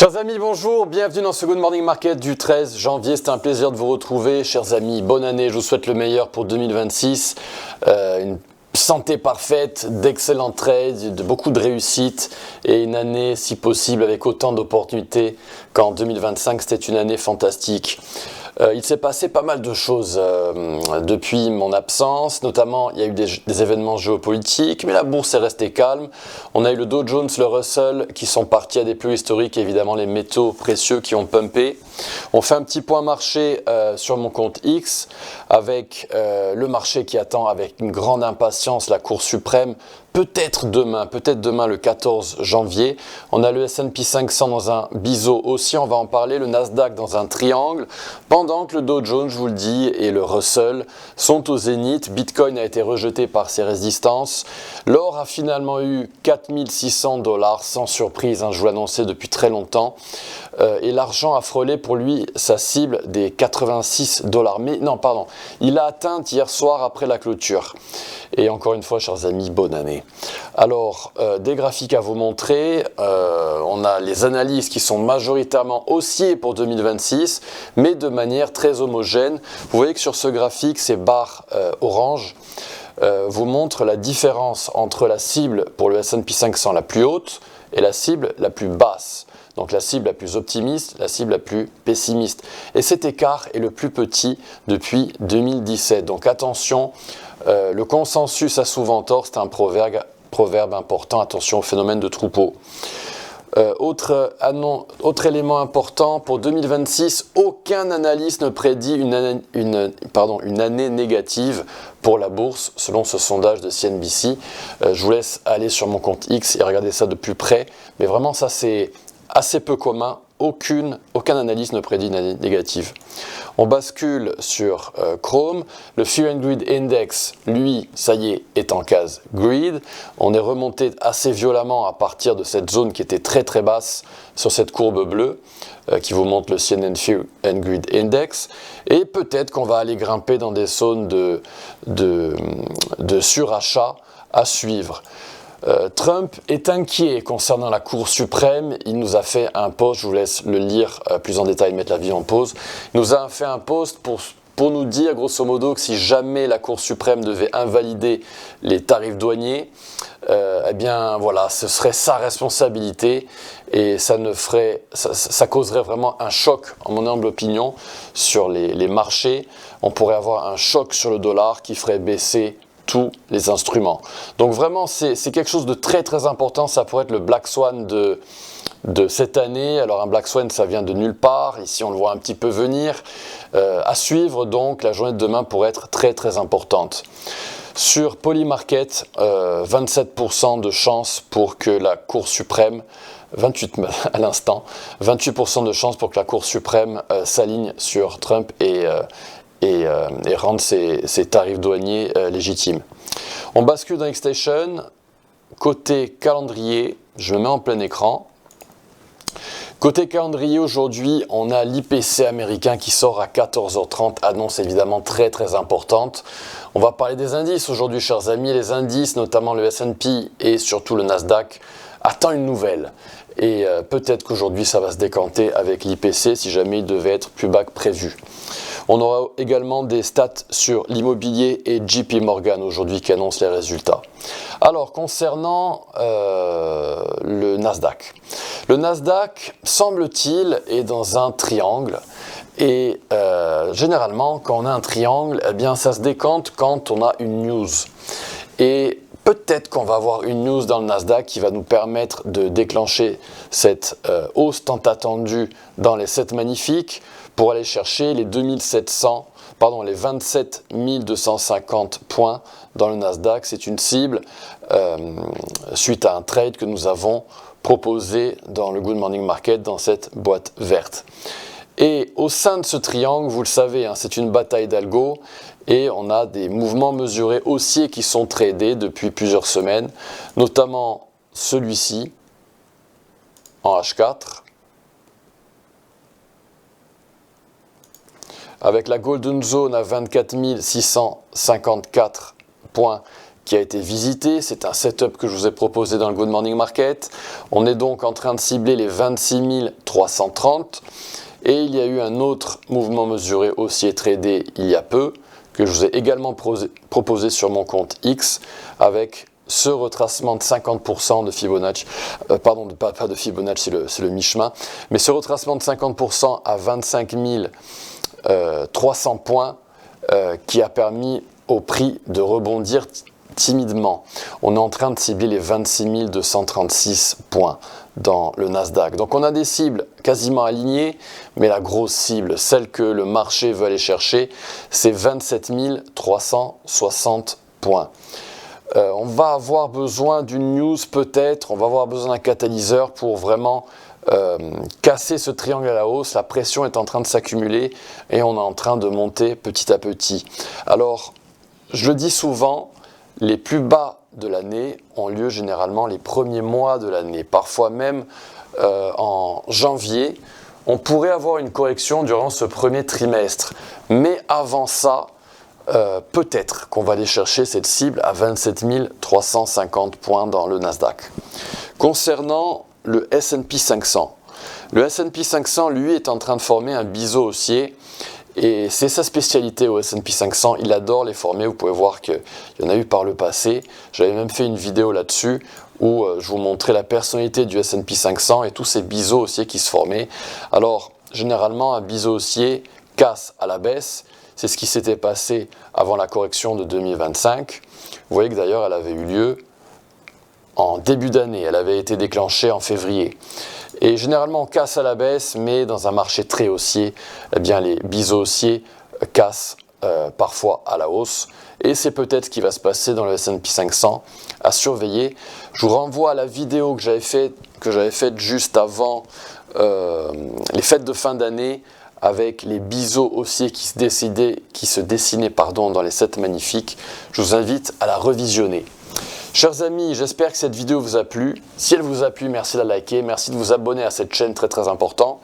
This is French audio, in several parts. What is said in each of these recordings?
Chers amis, bonjour, bienvenue dans ce Good Morning Market du 13 janvier. C'est un plaisir de vous retrouver. Chers amis, bonne année, je vous souhaite le meilleur pour 2026. Une santé parfaite, d'excellents trades, de beaucoup de réussite et une année, si possible, avec autant d'opportunités qu'en 2025. C'était une année fantastique. Il s'est passé pas mal de choses depuis mon absence, notamment il y a eu des événements géopolitiques, mais la bourse est restée calme. On a eu le Dow Jones, le Russell qui sont partis à des plus historiques, et évidemment les métaux précieux qui ont pumpé. On fait un petit point marché sur mon compte X avec le marché qui attend avec une grande impatience la Cour suprême. Peut-être demain le 14 janvier. On a le S&P 500 dans un biseau aussi, on va en parler, le Nasdaq dans un triangle, pendant que le Dow Jones, je vous le dis, et le Russell sont au zénith. Bitcoin a été rejeté par ses résistances. L'or a finalement eu 4600 $, sans surprise, je vous l'annonçais depuis très longtemps. Et l'argent a frôlé pour lui sa cible des 86 $. Mais non, pardon, il a atteint hier soir après la clôture. Et encore une fois, chers amis, bonne année. Alors, des graphiques à vous montrer. On a les analyses qui sont majoritairement haussiers pour 2026, mais de manière très homogène. Vous voyez que sur ce graphique, ces barres orange vous montrent la différence entre la cible pour le S&P 500 la plus haute et la cible la plus basse. Donc la cible la plus optimiste, la cible la plus pessimiste. Et cet écart est le plus petit depuis 2017. Donc attention, le consensus a souvent tort, c'est un proverbe important, attention au phénomène de troupeau. Autre élément important, pour 2026, aucun analyste ne prédit une année négative pour la bourse, selon ce sondage de CNBC. Je vous laisse aller sur mon compte X et regarder ça de plus près, mais vraiment ça c'est assez peu commun, aucun analyste ne prédit une année négative. On bascule sur Chrome, le Fear and Greed Index, lui, ça y est en case Greed. On est remonté assez violemment à partir de cette zone qui était très très basse sur cette courbe bleue qui vous montre le CNN Fear and Greed Index. Et peut-être qu'on va aller grimper dans des zones de surachat à suivre. Trump est inquiet concernant la Cour suprême. Il nous a fait un post, je vous laisse le lire plus en détail, mettre la vidéo en pause. Il nous a fait un post pour nous dire grosso modo que si jamais la Cour suprême devait invalider les tarifs douaniers, eh bien voilà, ce serait sa responsabilité et ça causerait vraiment un choc, en mon humble opinion, sur les marchés. On pourrait avoir un choc sur le dollar qui ferait baisser tous les instruments. Donc vraiment, c'est quelque chose de très très important. Ça pourrait être le Black Swan de cette année. Alors un Black Swan, ça vient de nulle part. Ici, on le voit un petit peu venir. À suivre, donc, la journée de demain pourrait être très très importante. Sur Polymarket, 27% de chance pour que la Cour suprême, 28 à l'instant, 28% de chance pour que la Cour suprême s'aligne sur Trump et rendre ses tarifs douaniers légitimes. On bascule dans Xstation. Côté calendrier, je me mets en plein écran. Côté calendrier, aujourd'hui, on a l'IPC américain qui sort à 14h30, annonce évidemment très très importante. On va parler des indices aujourd'hui, chers amis. Les indices, notamment le S&P et surtout le Nasdaq, attendent une nouvelle. Et peut-être qu'aujourd'hui, ça va se décanter avec l'IPC si jamais il devait être plus bas que prévu. On aura également des stats sur l'immobilier et JP Morgan aujourd'hui qui annoncent les résultats. Alors, concernant le Nasdaq. Le Nasdaq, semble-t-il, est dans un triangle. Et généralement, quand on a un triangle, eh bien, ça se décante quand on a une news. Et peut-être qu'on va avoir une news dans le Nasdaq qui va nous permettre de déclencher cette hausse tant attendue dans les 7 magnifiques pour aller chercher les 27 250 points dans le Nasdaq. C'est une cible suite à un trade que nous avons proposé dans le Good Morning Market dans cette boîte verte. Et au sein de ce triangle, vous le savez, c'est une bataille d'algo et on a des mouvements mesurés haussiers qui sont tradés depuis plusieurs semaines, notamment celui-ci en H4, avec la Golden Zone à 24 654 points qui a été visité, c'est un setup que je vous ai proposé dans le Good Morning Market. On est donc en train de cibler les 26 330 et il y a eu un autre mouvement mesuré haussier tradé il y a peu que je vous ai également proposé sur mon compte X avec ce retracement de 50% de Fibonacci, pardon, pas de Fibonacci, c'est le mi-chemin, mais ce retracement de 50% à 25 300 points qui a permis au prix de rebondir timidement. On est en train de cibler les 26 236 points dans le Nasdaq. Donc on a des cibles quasiment alignées, mais la grosse cible, celle que le marché veut aller chercher, c'est 27 360 points. On va avoir besoin d'une news peut-être, on va avoir besoin d'un catalyseur pour vraiment casser ce triangle à la hausse. La pression est en train de s'accumuler et on est en train de monter petit à petit. Alors, je le dis souvent, les plus bas de l'année ont lieu généralement les premiers mois de l'année. Parfois même en janvier, on pourrait avoir une correction durant ce premier trimestre. Mais avant ça, peut-être qu'on va aller chercher cette cible à 27 350 points dans le Nasdaq. Concernant le S&P 500, le S&P 500, lui, est en train de former un biseau haussier et c'est sa spécialité au S&P 500. Il adore les former, vous pouvez voir qu'il y en a eu par le passé. J'avais même fait une vidéo là-dessus où je vous montrais la personnalité du S&P 500 et tous ces biseaux haussiers qui se formaient. Alors, généralement, un biseau haussier casse à la baisse. C'est ce qui s'était passé avant la correction de 2025. Vous voyez que d'ailleurs, elle avait eu lieu en début d'année. Elle avait été déclenchée en février. Et généralement, on casse à la baisse, mais dans un marché très haussier, eh bien, les biseaux haussiers cassent parfois à la hausse. Et c'est peut-être ce qui va se passer dans le S&P 500 à surveiller. Je vous renvoie à la vidéo que j'avais faite juste avant les fêtes de fin d'année, avec les biseaux haussiers qui se dessinaient dans les 7 magnifiques. Je vous invite à la revisionner. Chers amis, j'espère que cette vidéo vous a plu. Si elle vous a plu, merci de la liker, merci de vous abonner à cette chaîne très important.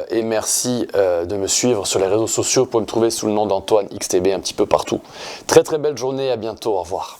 Et merci de me suivre sur les réseaux sociaux pour me trouver sous le nom d'Antoine XTB un petit peu partout. Très belle journée, à bientôt, au revoir.